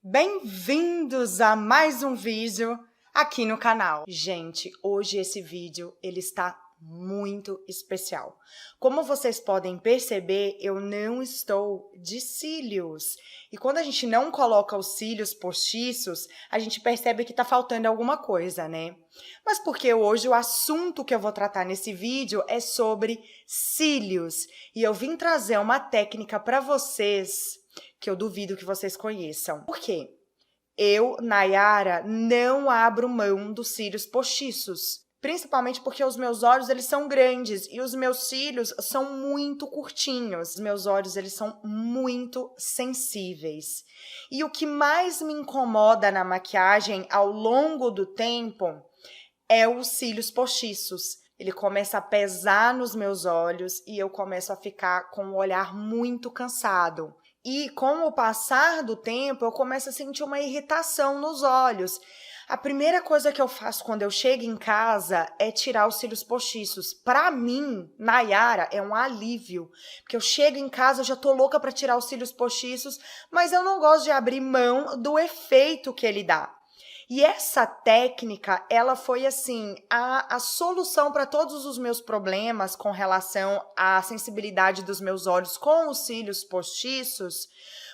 Bem-vindos a mais um vídeo aqui no canal. Gente, hoje esse vídeo ele está muito especial. Como vocês podem perceber, eu não estou de cílios. E quando a gente não coloca os cílios postiços, a gente percebe que está faltando alguma coisa, né? Mas porque hoje o assunto que eu vou tratar nesse vídeo é sobre cílios. E eu vim trazer uma técnica para vocês que eu duvido que vocês conheçam. Por quê? Eu, Nayara, não abro mão dos cílios postiços. Principalmente porque os meus olhos, eles são grandes e os meus cílios são muito curtinhos. Os meus olhos, eles são muito sensíveis. E o que mais me incomoda na maquiagem ao longo do tempo é os cílios postiços. Ele começa a pesar nos meus olhos e eu começo a ficar com o olhar muito cansado. E com o passar do tempo, eu começo a sentir uma irritação nos olhos. A primeira coisa que eu faço quando eu chego em casa é tirar os cílios postiços. Para mim, Nayara, é um alívio. Porque eu chego em casa, eu já tô louca para tirar os cílios postiços, mas eu não gosto de abrir mão do efeito que ele dá. E essa técnica, ela foi assim, a solução para todos os meus problemas com relação à sensibilidade dos meus olhos com os cílios postiços,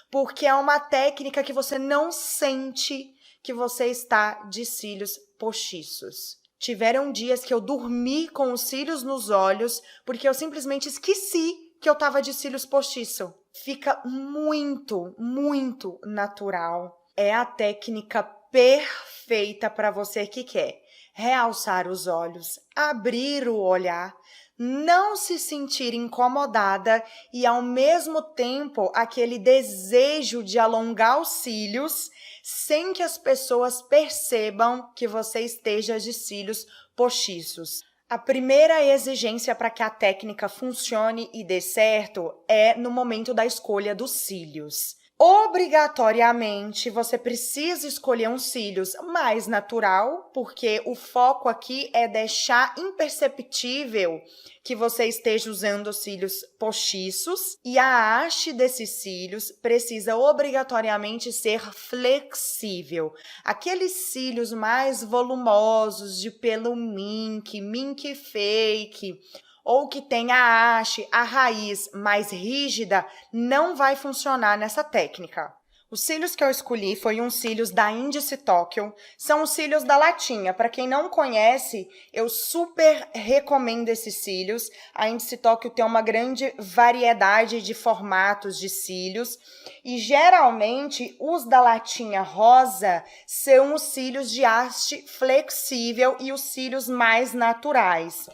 porque é uma técnica que você não sente que você está de cílios postiços. Tiveram dias que eu dormi com os cílios nos olhos, porque eu simplesmente esqueci que eu estava de cílios postiço. Fica muito, muito natural. É a técnica perfeita para você que quer realçar os olhos, abrir o olhar, não se sentir incomodada e, ao mesmo tempo, aquele desejo de alongar os cílios sem que as pessoas percebam que você esteja de cílios postiços. A primeira exigência para que a técnica funcione e dê certo é no momento da escolha dos cílios. Obrigatoriamente, você precisa escolher um cílios mais natural, porque o foco aqui é deixar imperceptível que você esteja usando cílios postiços, e a haste desses cílios precisa obrigatoriamente ser flexível. Aqueles cílios mais volumosos de pelo mink fake, ou que tem a haste, a raiz mais rígida, não vai funcionar nessa técnica. Os cílios que eu escolhi foi um cílios da Índice Tokyo, são os cílios da latinha. Para quem não conhece, eu super recomendo esses cílios. A Índice Tokyo tem uma grande variedade de formatos de cílios e geralmente os da latinha rosa são os cílios de haste flexível e os cílios mais naturais.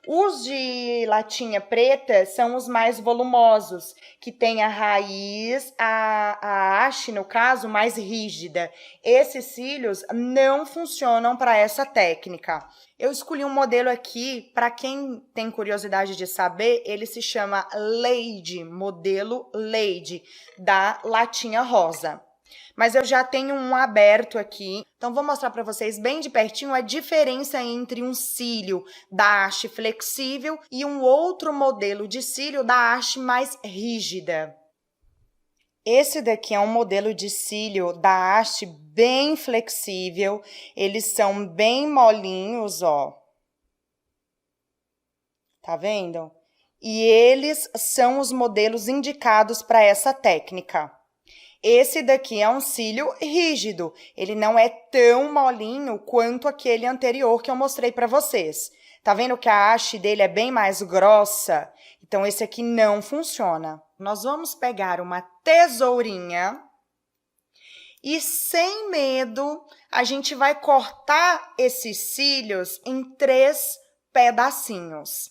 Os de latinha preta são os mais volumosos, que tem a raiz, a haste, no caso, mais rígida. Esses cílios não funcionam para essa técnica. Eu escolhi um modelo aqui, para quem tem curiosidade de saber, ele se chama Lady, modelo Lady, da latinha rosa. Mas eu já tenho um aberto aqui, então vou mostrar para vocês bem de pertinho a diferença entre um cílio da haste flexível e um outro modelo de cílio da haste mais rígida. Esse daqui é um modelo de cílio da haste bem flexível, eles são bem molinhos, ó. Tá vendo? E eles são os modelos indicados para essa técnica. Esse daqui é um cílio rígido, ele não é tão molinho quanto aquele anterior que eu mostrei para vocês. Tá vendo que a haste dele é bem mais grossa? Então, esse aqui não funciona. Nós vamos pegar uma tesourinha e, sem medo, a gente vai cortar esses cílios em 3 pedacinhos.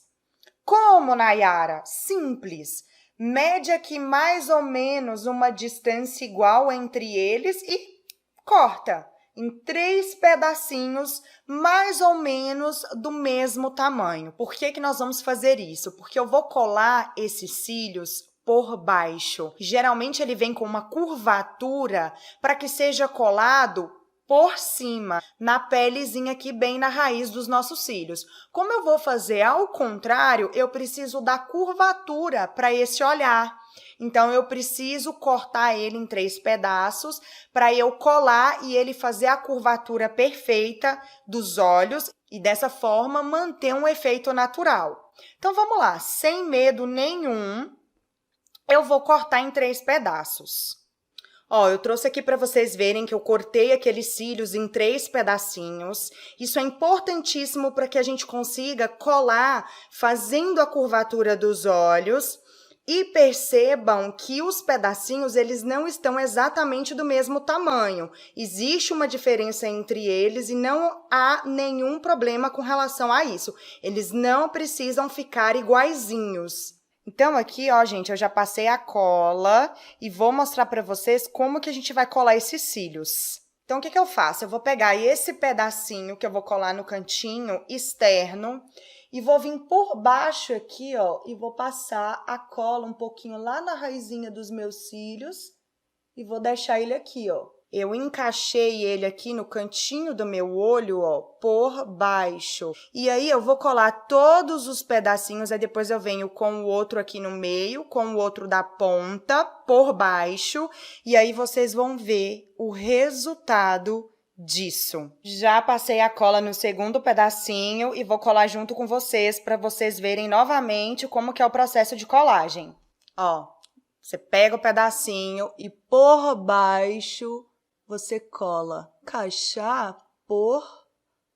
Como, Nayara? Simples. Mede aqui mais ou menos uma distância igual entre eles e corta em 3 pedacinhos mais ou menos do mesmo tamanho. Por que que nós vamos fazer isso? Porque eu vou colar esses cílios por baixo. Geralmente ele vem com uma curvatura para que seja colado por cima, na pelezinha aqui, bem na raiz dos nossos cílios. Como eu vou fazer ao contrário, eu preciso dar curvatura para esse olhar. Então, eu preciso cortar ele em 3 pedaços para eu colar e ele fazer a curvatura perfeita dos olhos e, dessa forma, manter um efeito natural. Então, vamos lá. Sem medo nenhum, eu vou cortar em 3 pedaços. Ó, eu trouxe aqui para vocês verem que eu cortei aqueles cílios em 3 pedacinhos. Isso é importantíssimo para que a gente consiga colar fazendo a curvatura dos olhos. E percebam que os pedacinhos, eles não estão exatamente do mesmo tamanho. Existe uma diferença entre eles e não há nenhum problema com relação a isso. Eles não precisam ficar iguaizinhos. Então, aqui, ó, gente, eu já passei a cola e vou mostrar para vocês como que a gente vai colar esses cílios. Então, o que que eu faço? Eu vou pegar esse pedacinho que eu vou colar no cantinho externo e vou vir por baixo aqui, ó, e vou passar a cola um pouquinho lá na raizinha dos meus cílios e vou deixar ele aqui, ó. Eu encaixei ele aqui no cantinho do meu olho, ó, por baixo. E aí, eu vou colar todos os pedacinhos, aí depois eu venho com o outro aqui no meio, com o outro da ponta, por baixo. E aí, vocês vão ver o resultado disso. Já passei a cola no segundo pedacinho e vou colar junto com vocês para vocês verem novamente como que é o processo de colagem. Ó, você pega o pedacinho e por baixo você cola, encaixar por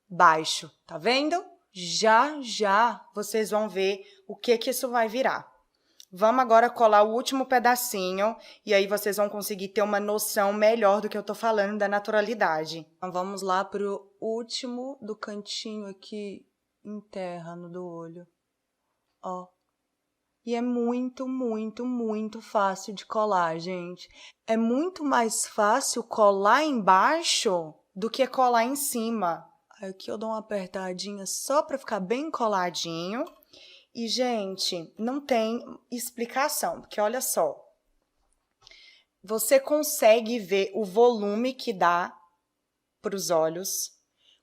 baixo, tá vendo? Já vocês vão ver o que que isso vai virar. Vamos agora colar o último pedacinho e aí vocês vão conseguir ter uma noção melhor do que eu tô falando da naturalidade. Então, vamos lá pro último do cantinho aqui interno do olho, ó. E é muito fácil de colar, gente. É muito mais fácil colar embaixo do que colar em cima. Aqui eu dou uma apertadinha só para ficar bem coladinho. E, gente, não tem explicação, porque olha só. Você consegue ver o volume que dá para os olhos.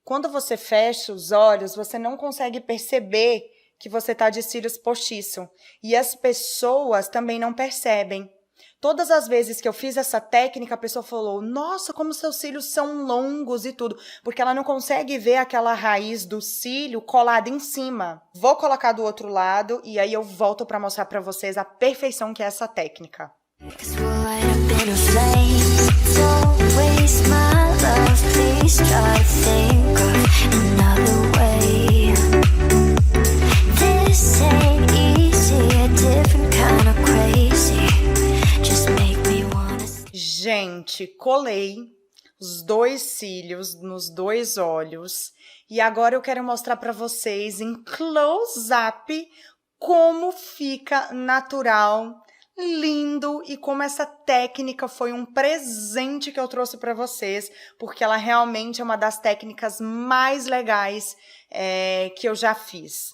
Quando você fecha os olhos, você não consegue perceber que você tá de cílios postiço. E as pessoas também não percebem. Todas as vezes que eu fiz essa técnica, a pessoa falou, nossa, como seus cílios são longos e tudo. Porque ela não consegue ver aquela raiz do cílio colada em cima. Vou colocar do outro lado e aí eu volto para mostrar para vocês a perfeição que é essa técnica. Gente, colei os 2 cílios nos 2 olhos e agora eu quero mostrar para vocês em close-up como fica natural, lindo e como essa técnica foi um presente que eu trouxe para vocês, porque ela realmente é uma das técnicas mais legais que eu já fiz.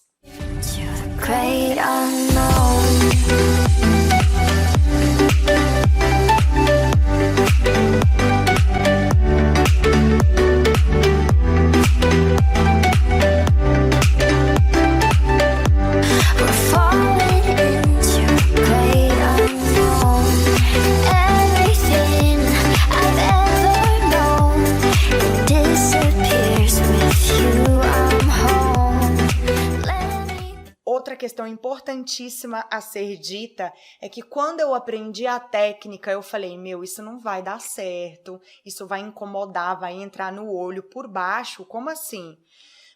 Outra questão importantíssima a ser dita é que quando eu aprendi a técnica, eu falei, meu, isso não vai dar certo, isso vai incomodar, vai entrar no olho por baixo, como assim?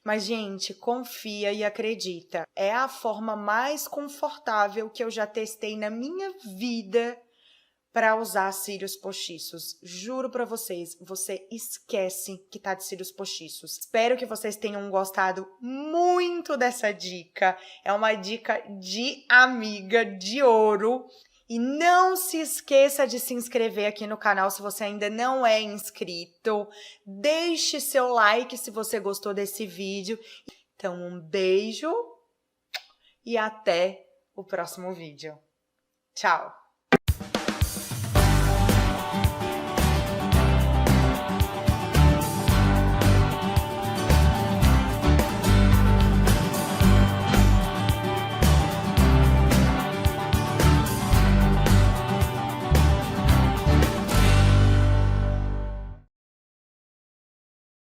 Mas, gente, confia e acredita, é a forma mais confortável que eu já testei na minha vida para usar cílios postiços. Juro para vocês, você esquece que tá de cílios postiços. Espero que vocês tenham gostado muito dessa dica. É uma dica de amiga de ouro. E não se esqueça de se inscrever aqui no canal se você ainda não é inscrito. Deixe seu like se você gostou desse vídeo. Então, um beijo e até o próximo vídeo. Tchau!